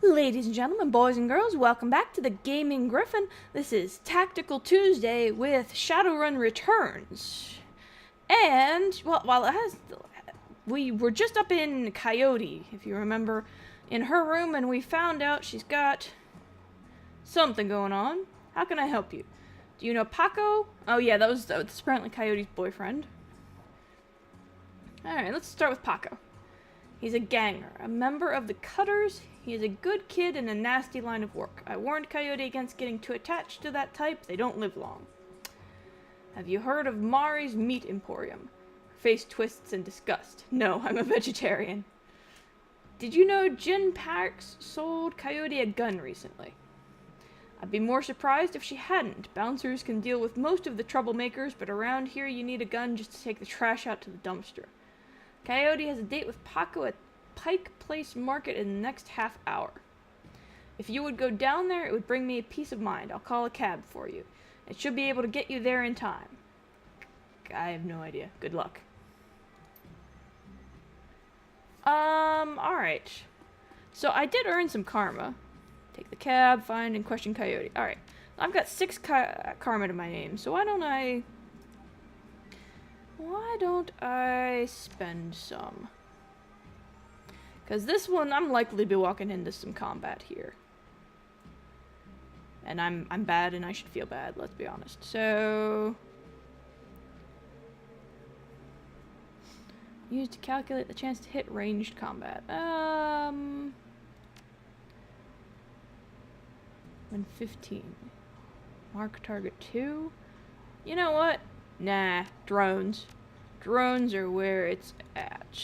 Ladies and gentlemen, boys and girls, welcome back to the Gaming Gryphon. This is Tactical Tuesday with Shadowrun Returns. And, well, we were just up in Coyote, if you remember, in her room, and we found out she's got something going on. How can I help you? Do you know Paco? Oh yeah, that's apparently Coyote's boyfriend. Alright, let's start with Paco. He's a ganger, a member of the Cutters. He is a good kid in a nasty line of work. I warned Coyote against getting too attached to that type. They don't live long. Have you heard of Mari's Meat Emporium? Her face twists in disgust. No, I'm a vegetarian. Did you know Jen Parks sold Coyote a gun recently? I'd be more surprised if she hadn't. Bouncers can deal with most of the troublemakers, but around here you need a gun just to take the trash out to the dumpster. Coyote has a date with Paco at Pike Place Market in the next half hour. If you would go down there, it would bring me a peace of mind. I'll call a cab for you. It should be able to get you there in time. I have no idea. Good luck. Alright. So I did earn some karma. Take the cab, find and question Coyote. Alright. I've got 6 karma to my name, so why don't I spend some? Because this one, I'm likely to be walking into some combat here. And I'm bad and I should feel bad, let's be honest. So... use to calculate the chance to hit ranged combat. 115. Mark target 2. You know what? Nah, drones. Drones are where it's at.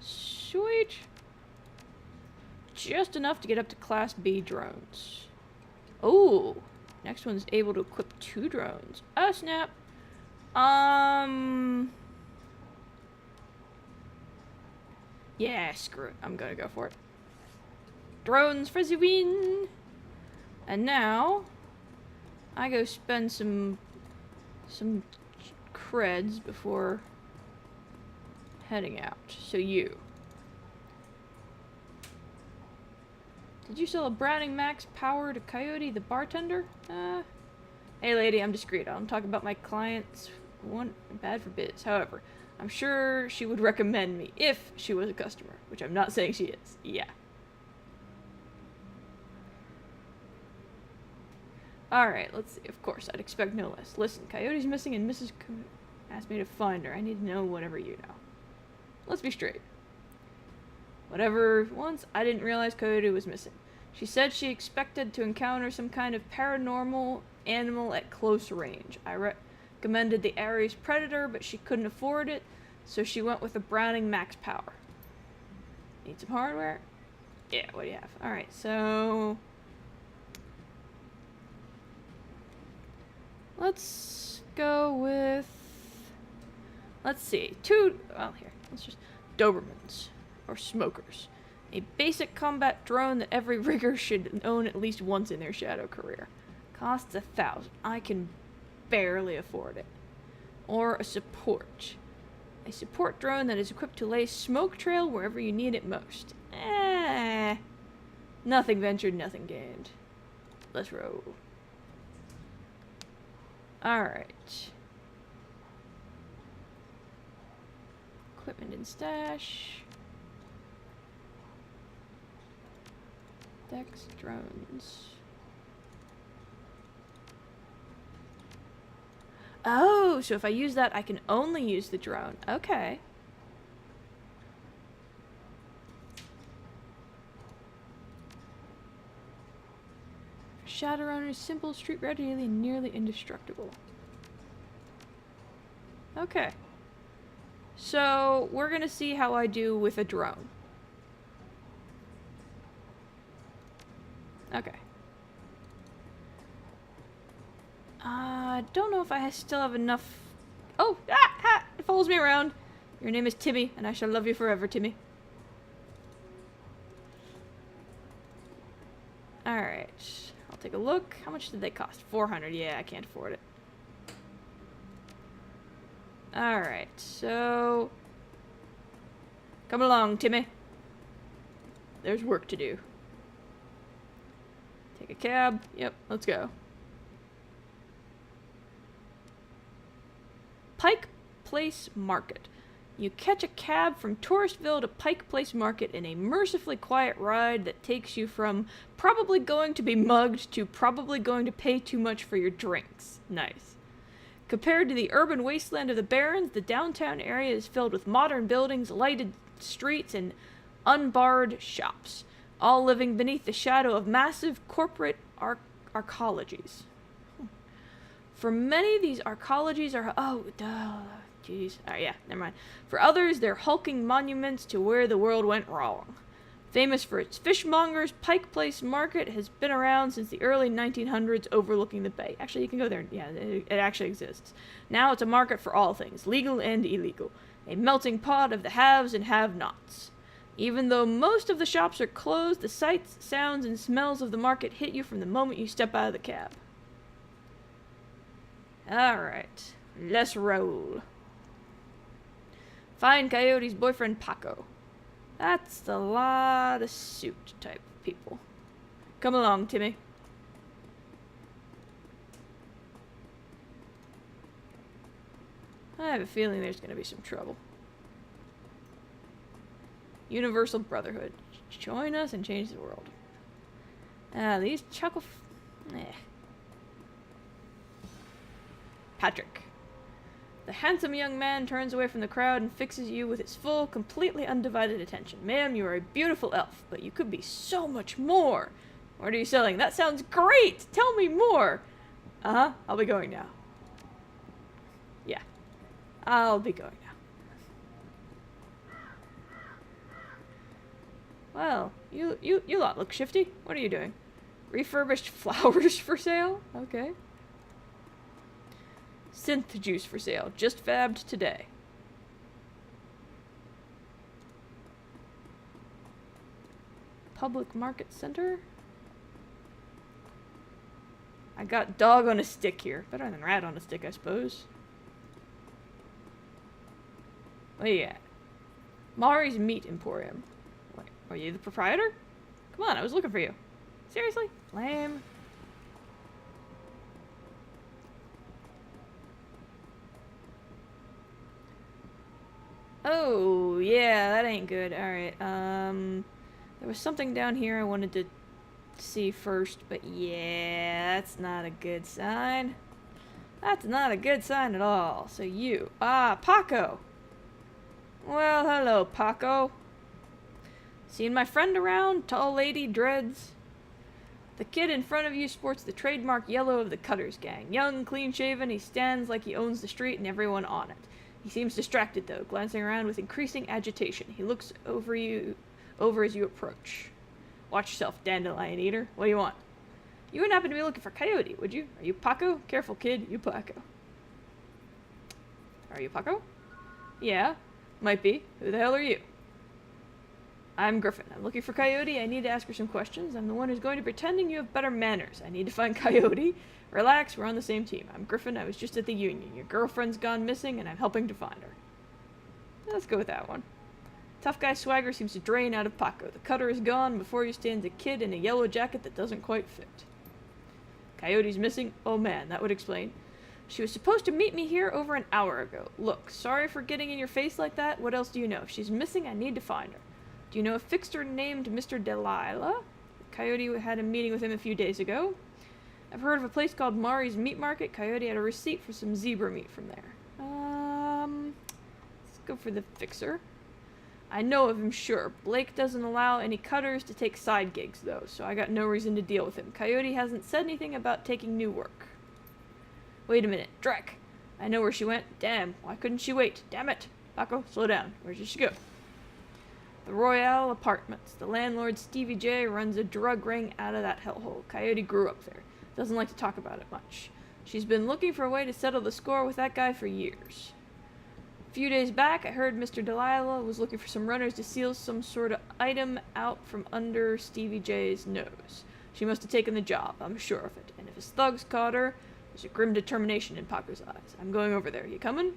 Sweet. Just enough to get up to Class B drones. Oh, next one's able to equip 2 drones. Oh, snap. Yeah, screw it. I'm gonna go for it. Drones for the win! And now, I go spend some creds before heading out. So you. Did you sell a Browning Max Power to Coyote the bartender? Hey lady, I'm discreet. I don't talk about my clients. Bad for biz. However, I'm sure she would recommend me if she was a customer, which I'm not saying she is. Yeah. Alright, let's see. Of course, I'd expect no less. Listen, Coyote's missing and Mrs. asked me to find her. I need to know whatever you know. Let's be straight. Whatever once, I didn't realize Coyote was missing. She said she expected to encounter some kind of paranormal animal at close range. I recommended the Ares Predator, but she couldn't afford it, so she went with the Browning Max Power. Need some hardware? Yeah, what do you have? Alright, so... let's go with... let's see. Well, here. Let's just... Dobermans. Or smokers. A basic combat drone that every rigger should own at least once in their shadow career. Costs 1,000. I can barely afford it. Or a support. A support drone that is equipped to lay smoke trail wherever you need it most. Nothing ventured, nothing gained. Let's roll. Alright. Equipment and stash. Dex drones. Oh, so if I use that, I can only use the drone. Okay. Shadowrun is simple, street ready, and nearly indestructible. Okay. So, we're gonna see how I do with a drone. Okay. Don't know if I still have enough... oh! It follows me around! Your name is Timmy, and I shall love you forever, Timmy. Alright. I'll take a look. How much did they cost? 400. Yeah, I can't afford it. Alright, so... Come along, Timmy. There's work to do. Take a cab. Yep, let's go. Pike Place Market. You catch a cab from Touristville to Pike Place Market in a mercifully quiet ride that takes you from probably going to be mugged to probably going to pay too much for your drinks. Nice. Compared to the urban wasteland of the Barrens, the downtown area is filled with modern buildings, lighted streets, and unbarred shops, all living beneath the shadow of massive corporate arcologies. For many, these arcologies are... Oh, duh. Jeez. Alright, yeah, never mind. For others, they're hulking monuments to where the world went wrong. Famous for its fishmongers, Pike Place Market has been around since the early 1900s, overlooking the bay. Actually, you can go there. Yeah, it actually exists. Now it's a market for all things, legal and illegal. A melting pot of the haves and have-nots. Even though most of the shops are closed, the sights, sounds, and smells of the market hit you from the moment you step out of the cab. Alright, let's roll. Find Coyote's boyfriend, Paco. That's a lot of suit type people. Come along, Timmy. I have a feeling there's going to be some trouble. Universal Brotherhood. Join us and change the world. These chuckle... Patrick. The handsome young man turns away from the crowd and fixes you with his full, completely undivided attention. Ma'am, you are a beautiful elf, but you could be so much more. What are you selling? That sounds great! Tell me more! Uh-huh, I'll be going now. Yeah, I'll be going now. Well, you lot look shifty. What are you doing? Refurbished flowers for sale? Okay. Synth juice for sale. Just fabbed today. Public Market Center? I got dog on a stick here. Better than rat on a stick, I suppose. What you at? Mari's Meat Emporium. Wait, are you the proprietor? Come on, I was looking for you. Seriously? Lame. Oh, yeah, that ain't good. Alright, there was something down here I wanted to see first, but yeah, that's not a good sign. That's not a good sign at all. So you, Paco. Well, hello, Paco. Seen my friend around? Tall lady, dreads. The kid in front of you sports the trademark yellow of the Cutters gang. Young, clean-shaven, he stands like he owns the street and everyone on it. He seems distracted, though, glancing around with increasing agitation. He looks over as you approach. Watch yourself, dandelion eater. What do you want? You wouldn't happen to be looking for Coyote, would you? Are you Paco? Careful, kid. You Paco. Are you Paco? Yeah, might be. Who the hell are you? I'm Gryphon. I'm looking for Coyote. I need to ask her some questions. I'm the one who's going to pretending you have better manners. I need to find Coyote. Relax, we're on the same team. I'm Gryphon. I was just at the union. Your girlfriend's gone missing, and I'm helping to find her. Let's go with that one. Tough guy swagger seems to drain out of Paco. The cutter is gone. Before you stands a kid in a yellow jacket that doesn't quite fit. Coyote's missing? Oh man, that would explain. She was supposed to meet me here over an hour ago. Look, sorry for getting in your face like that. What else do you know? If she's missing, I need to find her. Do you know a fixer named Mr. Delilah? Coyote had a meeting with him a few days ago. I've heard of a place called Mari's Meat Market. Coyote had a receipt for some zebra meat from there. Let's go for the fixer. I know of him, sure. Blake doesn't allow any cutters to take side gigs, though, so I got no reason to deal with him. Coyote hasn't said anything about taking new work. Wait a minute. Drek. I know where she went. Damn, why couldn't she wait? Damn it. Paco, slow down. Where did she go? The Royale Apartments. The landlord, Stevie J, runs a drug ring out of that hellhole. Coyote grew up there. Doesn't like to talk about it much. She's been looking for a way to settle the score with that guy for years. A few days back, I heard Mr. Delilah was looking for some runners to steal some sort of item out from under Stevie J's nose. She must have taken the job, I'm sure of it. And if his thugs caught her, there's a grim determination in Paco's eyes. I'm going over there. You coming?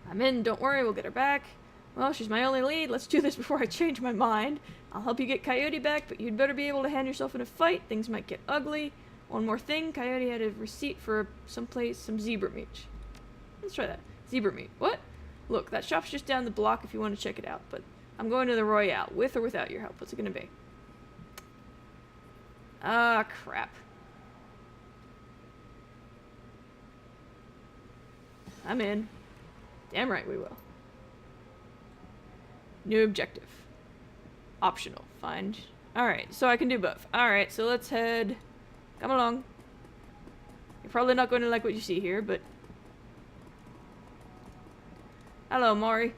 I'm in, don't worry, we'll get her back. Well, she's my only lead. Let's do this before I change my mind. I'll help you get Coyote back, but you'd better be able to hand yourself in a fight. Things might get ugly. One more thing, Coyote had a receipt for some zebra meat. Let's try that. Zebra meat. What? Look, that shop's just down the block if you want to check it out, but I'm going to the Royale, with or without your help. What's it gonna be? Ah, crap. I'm in. Damn right we will. New objective. Optional. Find. Alright, so I can do both. Alright, so let's head. Come along. You're probably not going to like what you see here, but. Hello, Maury.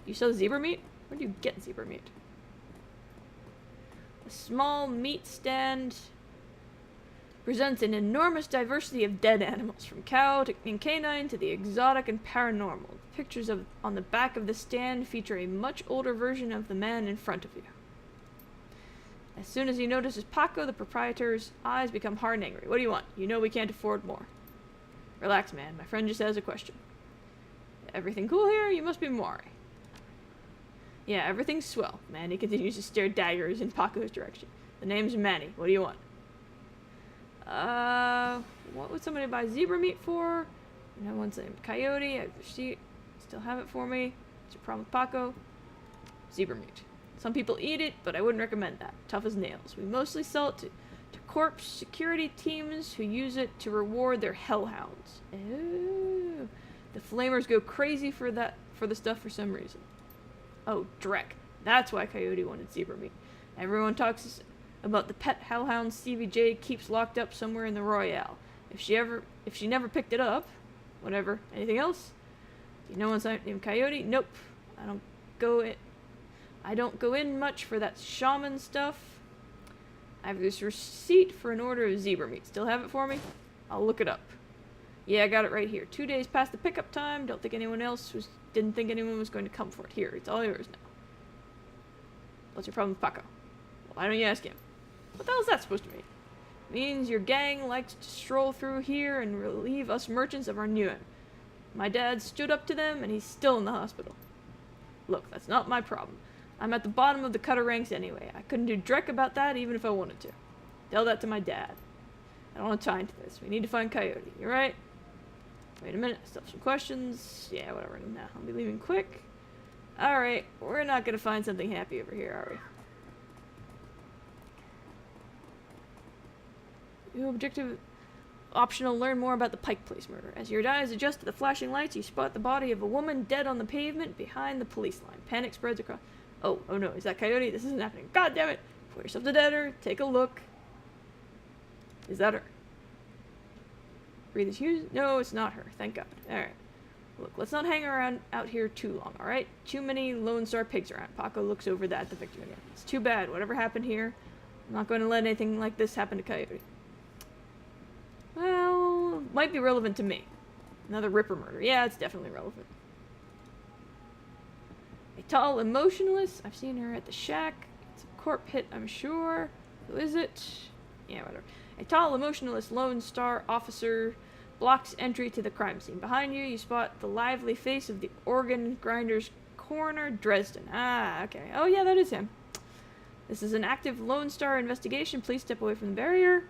You sell zebra meat? Where do you get zebra meat? A small meat stand presents an enormous diversity of dead animals, from cow and canine to the exotic and paranormal. Pictures on the back of the stand feature a much older version of the man in front of you. As soon as he notices Paco, the proprietor's eyes become hard and angry. What do you want? You know we can't afford more. Relax, man. My friend just has a question. Everything cool here? You must be Maury. Yeah, everything's swell. Manny continues to stare daggers in Paco's direction. The name's Manny. What do you want? What would somebody buy zebra meat for? No one's named Coyote. I have the sheet. Still have it for me. What's your problem with Paco? Zebra meat. Some people eat it, but I wouldn't recommend that. Tough as nails. We mostly sell it to corpse security teams who use it to reward their hellhounds. Ooh. The flamers go crazy for the stuff for some reason. Oh, Drek. That's why Coyote wanted zebra meat. Everyone talks about the pet hellhound Stevie J keeps locked up somewhere in the Royale. If she never picked it up, whatever. Anything else? Do you know one's named Coyote? Nope. I don't go in much for that shaman stuff. I have this receipt for an order of zebra meat. Still have it for me? I'll look it up. Yeah, I got it right here. 2 days past the pickup time. Didn't think anyone was going to come for it. Here, it's all yours now. What's your problem with Paco? Well, why don't you ask him? What the hell is that supposed to mean? It means your gang likes to stroll through here and relieve us merchants of our new. My dad stood up to them, and he's still in the hospital. Look, that's not my problem. I'm at the bottom of the cutter ranks anyway. I couldn't do dreck about that even if I wanted to. Tell that to my dad. I don't have time for this. We need to find Coyote. You right? Wait a minute. I still have some questions. Yeah, whatever. Nah, I'll be leaving quick. Alright, we're not gonna find something happy over here, are we? New objective. Optional, learn more about the Pike Place murder. As your eyes adjust to the flashing lights, you spot the body of a woman dead on the pavement behind the police line. Panic spreads across. Oh no, is that Coyote? This isn't happening. God damn it! Put yourself to deader. Take a look. Is that her? Breathe is used? No, it's not her. Thank God. Alright. Look, let's not hang around out here too long, alright? Too many Lone Star pigs around. Paco looks over at the victim again. It's too bad. Whatever happened here, I'm not going to let anything like this happen to Coyote. Well, might be relevant to me. Another Ripper murder. Yeah, it's definitely relevant. A tall emotionalist. I've seen her at the shack. It's a corp hit, I'm sure. Who is it? Yeah, whatever. A tall emotionalist Lone Star officer blocks entry to the crime scene. Behind you, you spot the lively face of the organ grinder's coroner, Dresden. Ah, okay. Oh yeah, that is him. This is an active Lone Star investigation. Please step away from the barrier.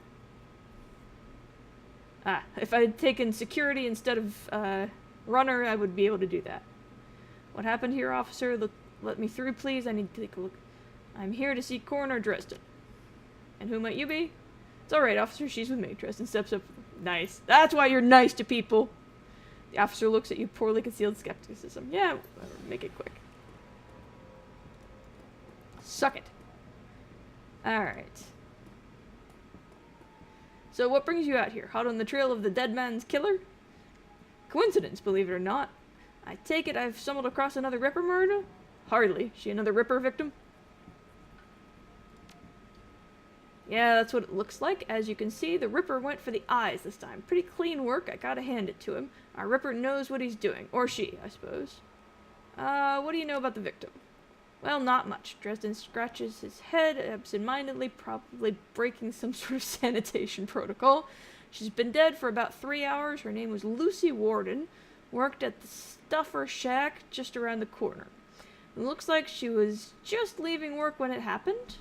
Ah, if I had taken security instead of runner, I would be able to do that. What happened here, officer? Let me through, please. I need to take a look. I'm here to see Coroner Dresden. And who might you be? It's alright, officer. She's with me. Dresden steps up. Nice. That's why you're nice to people. The officer looks at you, poorly concealed skepticism. Yeah, whatever. Make it quick. Suck it. Alright. So what brings you out here? Hot on the trail of the dead man's killer? Coincidence, believe it or not. I take it I've stumbled across another Ripper murder? Hardly. She another Ripper victim? Yeah, that's what it looks like. As you can see, the Ripper went for the eyes this time. Pretty clean work, I gotta hand it to him. Our Ripper knows what he's doing. Or she, I suppose. What do you know about the victim? Well, not much. Dresden scratches his head absentmindedly, probably breaking some sort of sanitation protocol. She's been dead for about 3 hours. Her name was Lucy Warden. Worked at the Stuffer Shack just around the corner. It looks like she was just leaving work when it happened.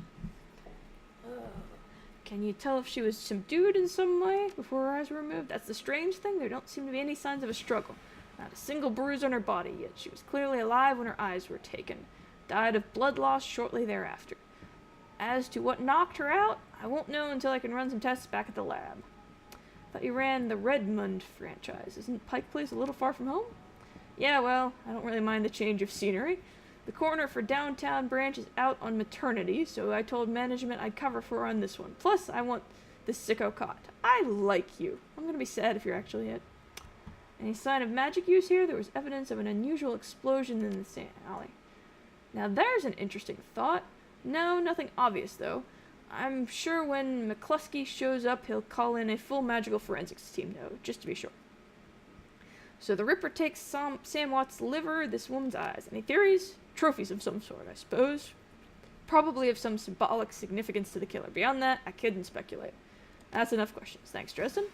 Can you tell if she was subdued in some way before her eyes were removed? That's the strange thing. There don't seem to be any signs of a struggle. Not a single bruise on her body, yet she was clearly alive when her eyes were taken. Died of blood loss shortly thereafter. As to what knocked her out, I won't know until I can run some tests back at the lab. Thought you ran the Redmond franchise. Isn't Pike Place a little far from home? Yeah, well, I don't really mind the change of scenery. The coroner for downtown branch is out on maternity, so I told management I'd cover for her on this one. Plus, I want this sicko caught. I like you. I'm gonna be sad if you're actually it. Any sign of magic use here? There was evidence of an unusual explosion in the sand alley. Now there's an interesting thought. No, nothing obvious, though. I'm sure when McCluskey shows up, he'll call in a full magical forensics team, though, just to be sure. So the Ripper takes Sam Watt's liver, this woman's eyes. Any theories? Trophies of some sort, I suppose. Probably of some symbolic significance to the killer. Beyond that, I couldn't speculate. That's enough questions. Thanks, Dresden.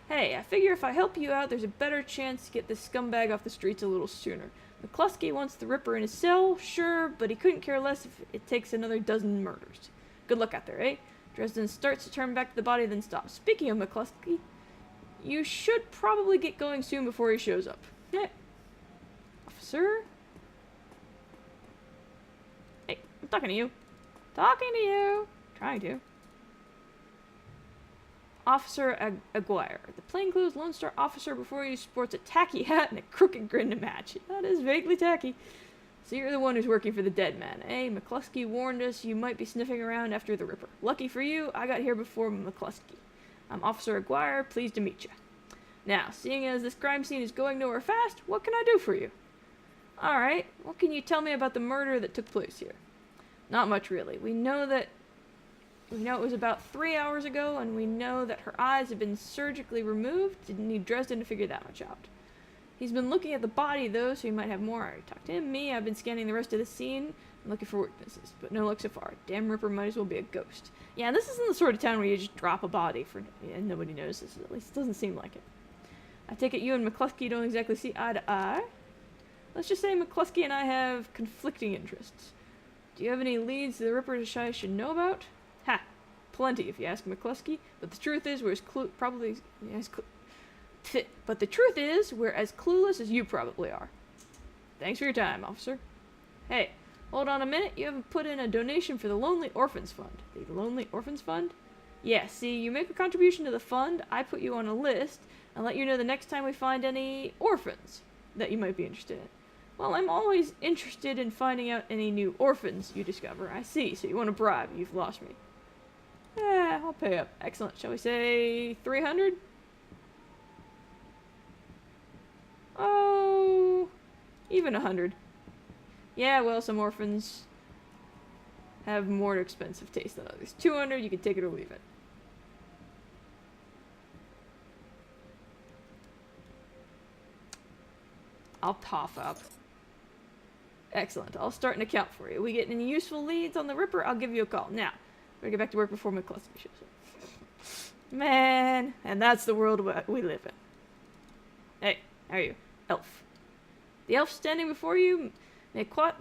Hey, I figure if I help you out, there's a better chance to get this scumbag off the streets a little sooner. McCluskey wants the Ripper in his cell, sure, but he couldn't care less if it takes another dozen murders. Good luck out there, eh? Dresden starts to turn back to the body, then stops. Speaking of McCluskey, you should probably get going soon before he shows up. Hey. Officer? Hey, I'm talking to you. Talking to you. Trying to. Officer Aguirre, the plainclothes Lone Star officer before you sports a tacky hat and a crooked grin to match. That is vaguely tacky. So you're the one who's working for the dead man, eh? McCluskey warned us you might be sniffing around after the Ripper. Lucky for you, I got here before McCluskey. I'm Officer Aguirre, pleased to meet you. Now, seeing as this crime scene is going nowhere fast, what can I do for you? Alright, what can you tell me about the murder that took place here? Not much, really. We know it was about 3 hours ago, and we know that her eyes have been surgically removed. Didn't need Dresden to figure that much out. He's been looking at the body, though, so he might have more. I already talked to him. Me, I've been scanning the rest of the scene and looking for witnesses, but no luck so far. Damn Ripper might as well be a ghost. Yeah, this isn't the sort of town where you just drop a body and nobody notices. At least it doesn't seem like it. I take it you and McCluskey don't exactly see eye to eye? Let's just say McCluskey and I have conflicting interests. Do you have any leads the Ripper I should know about? Ha! Plenty, if you ask McCluskey. But the truth is, we're as clueless as you probably are. Thanks for your time, officer. Hey, hold on a minute. You haven't put in a donation for the Lonely Orphans Fund. The Lonely Orphans Fund? Yeah, see, you make a contribution to the fund, I put you on a list, and let you know the next time we find any orphans that you might be interested in. Well, I'm always interested in finding out any new orphans you discover. I see, so you want to bribe. You've lost me. Yeah, I'll pay up. Excellent. Shall we say 300? Oh, even 100. Yeah, well, some orphans have more expensive taste than others. 200, you can take it or leave it. I'll cough up. Excellent. I'll start an account for you. We get any useful leads on the Ripper, I'll give you a call. Now, better get back to work before McCluskey shows up. Man, and that's the world we live in. Hey, how are you? Elf. The elf standing before you may quite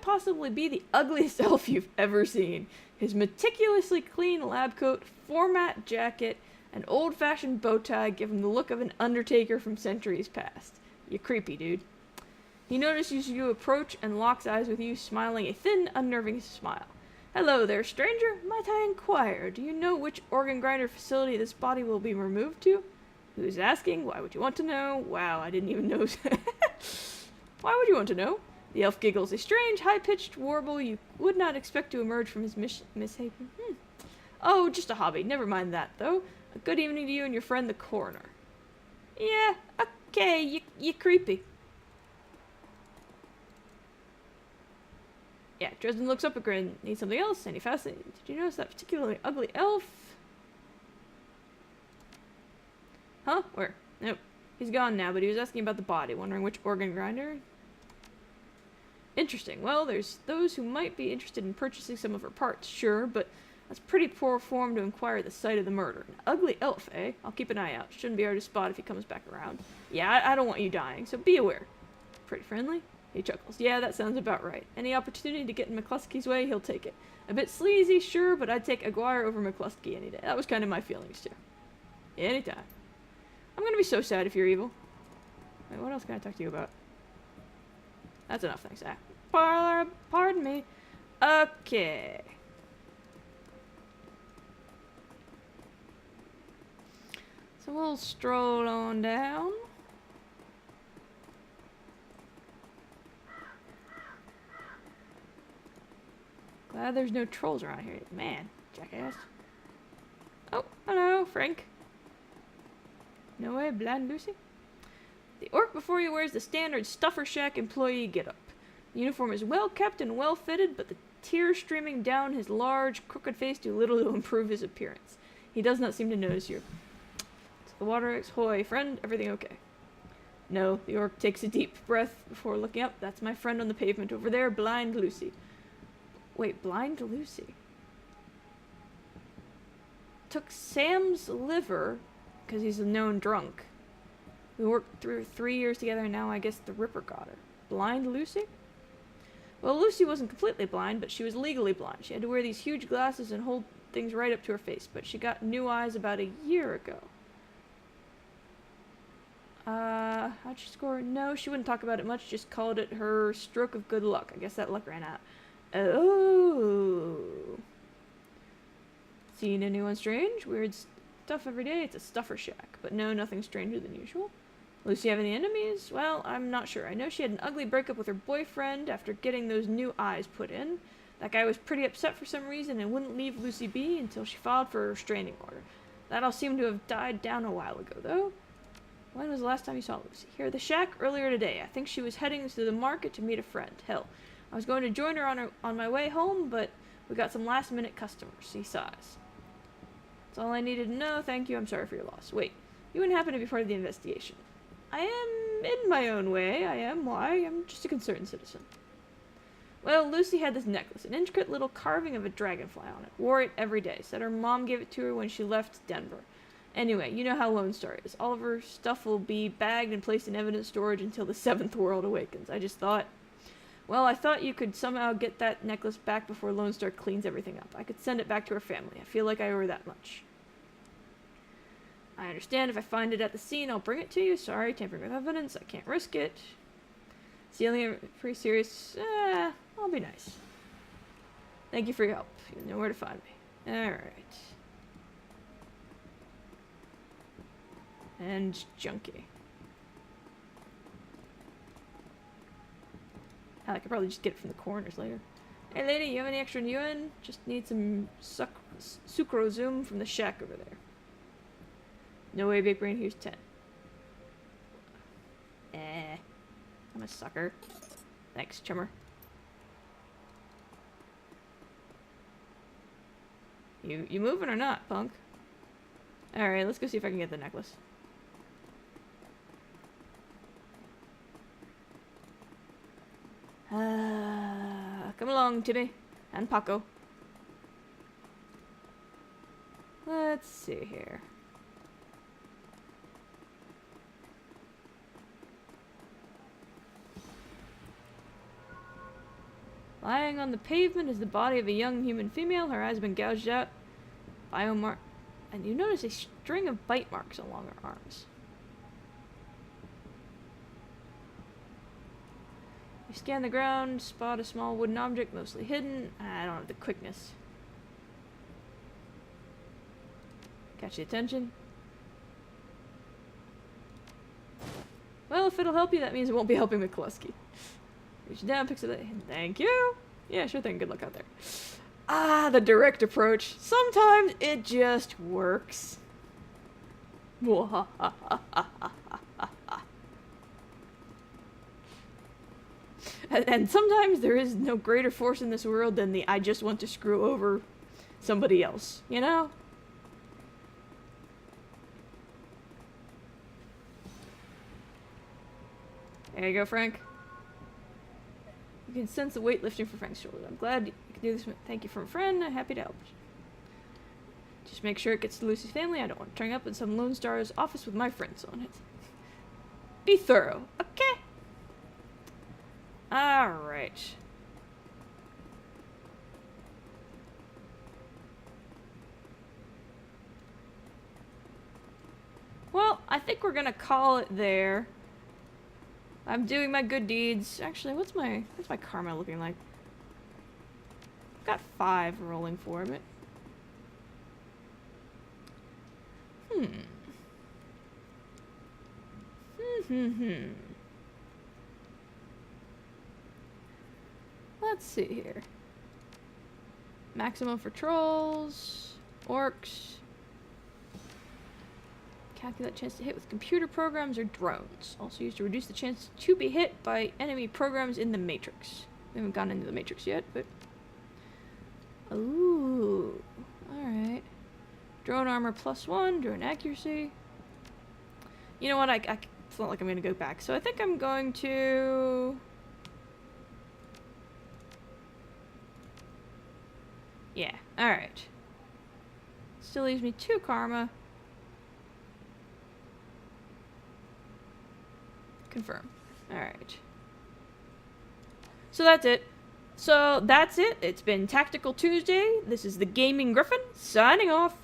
possibly be the ugliest elf you've ever seen. His meticulously clean lab coat, format jacket, and old-fashioned bow tie give him the look of an undertaker from centuries past. You creepy, dude. He notices you approach and locks eyes with you, smiling a thin, unnerving smile. Hello there, stranger. Might I inquire, do you know which organ grinder facility this body will be removed to? Who's asking? Why would you want to know? Wow, I didn't even know. Why would you want to know? The elf giggles, a strange, high-pitched warble you would not expect to emerge from his misshapen. Oh, just a hobby. Never mind that, though. A good evening to you and your friend, the coroner. Yeah, okay, you creepy. Yeah, Dresden looks up a grin. Need something else? Any fascinating? Did you notice that particularly ugly elf? Huh? Where? Nope. He's gone now, but he was asking about the body, wondering which organ grinder. Interesting. Well, there's those who might be interested in purchasing some of her parts, sure, but that's pretty poor form to inquire the site of the murder. An ugly elf, eh? I'll keep an eye out. Shouldn't be hard to spot if he comes back around. Yeah, I don't want you dying, so be aware. Pretty friendly? He chuckles. Yeah, that sounds about right. Any opportunity to get in McCluskey's way, he'll take it. A bit sleazy, sure, but I'd take Aguirre over McCluskey any day. That was kind of my feelings, too. Anytime. I'm gonna be so sad if you're evil. Wait, what else can I talk to you about? That's enough, thanks. Pardon me. Okay. So we'll stroll on down. Glad there's no trolls around here. Man, jackass. Oh, hello, Frank. No way, Blind Lucy? The orc before you wears the standard Stuffer Shack employee getup. The uniform is well kept and well fitted, but the tears streaming down his large, crooked face do little to improve his appearance. He does not seem to notice you. To the water X, hoy, friend, everything okay? No, the orc takes a deep breath before looking up. That's my friend on the pavement over there, Blind Lucy. Wait, Blind Lucy? Took Sam's liver, because he's a known drunk. We worked through 3 years together, and now I guess the Ripper got her. Blind Lucy? Well, Lucy wasn't completely blind, but she was legally blind. She had to wear these huge glasses and hold things right up to her face, but she got new eyes about a year ago. How'd she score? No, she wouldn't talk about it much, just called it her stroke of good luck. I guess that luck ran out. Oh. Seen anyone strange? Weird stuff every day? It's a Stuffer Shack. But no, nothing stranger than usual. Lucy have any enemies? Well, I'm not sure. I know she had an ugly breakup with her boyfriend after getting those new eyes put in. That guy was pretty upset for some reason and wouldn't leave Lucy be until she filed for a restraining order. That all seemed to have died down a while ago, though. When was the last time you saw Lucy? Here at the shack earlier today. I think she was heading to the market to meet a friend. Hell, I was going to join her on my way home, but we got some last-minute customers. He sighs. That's all I needed to know. Thank you. I'm sorry for your loss. Wait, you wouldn't happen to be part of the investigation? I am in my own way. I am. Why? I'm just a concerned citizen. Well, Lucy had this necklace, an intricate little carving of a dragonfly on it. Wore it every day. Said her mom gave it to her when she left Denver. Anyway, you know how Lone Star is. All of her stuff will be bagged and placed in evidence storage until the 7th world awakens. I just thought... Well, I thought you could somehow get that necklace back before Lone Star cleans everything up. I could send it back to her family. I feel like I owe her that much. I understand. If I find it at the scene, I'll bring it to you. Sorry, tampering with evidence. I can't risk it. Stealing it pretty serious. I'll be nice. Thank you for your help. You know where to find me. Alright. And junkie. Hell, I could probably just get it from the corners later. Hey lady, you have any extra UN? Just need some sucrozum from the shack over there. No way, big brain. Here's 10. I'm a sucker. Thanks, chummer. You moving or not, punk? Alright, let's go see if I can get the necklace. Come along, Timmy. And Paco. Let's see here. Lying on the pavement is the body of a young human female. Her eyes have been gouged out. Biomark. And you notice a string of bite marks along her arms. You scan the ground, spot a small wooden object, mostly hidden. I don't have the quickness. Catch the attention. Well, if it'll help you, that means it won't be helping McCluskey. Reach down, picks it up. Thank you. Yeah, sure thing. Good luck out there. Ah, the direct approach. Sometimes it just works. And sometimes there is no greater force in this world than the I just want to screw over somebody else, you know? There you go, Frank. You can sense the weight lifting from Frank's shoulders. I'm glad you can do this. Thank you from a friend. I'm happy to help. Just make sure it gets to Lucy's family. I don't want to turn up in some Lone Star's office with my friends on it. Be thorough, okay? Alright. Well, I think we're gonna call it there. I'm doing my good deeds. Actually, what's my karma looking like? I've got 5 rolling for it. Let's see here. Maximum for trolls, orcs. Calculate chance to hit with computer programs or drones. Also used to reduce the chance to be hit by enemy programs in the Matrix. We haven't gone into the Matrix yet, but... Ooh. Alright. Drone armor +1, drone accuracy. You know what, it's not like I'm going to go back. So I think I'm going to... Yeah, alright. Still leaves me 2 karma. Confirm. Alright. So that's it. It's been Tactical Tuesday. This is the Gaming Gryphon, signing off.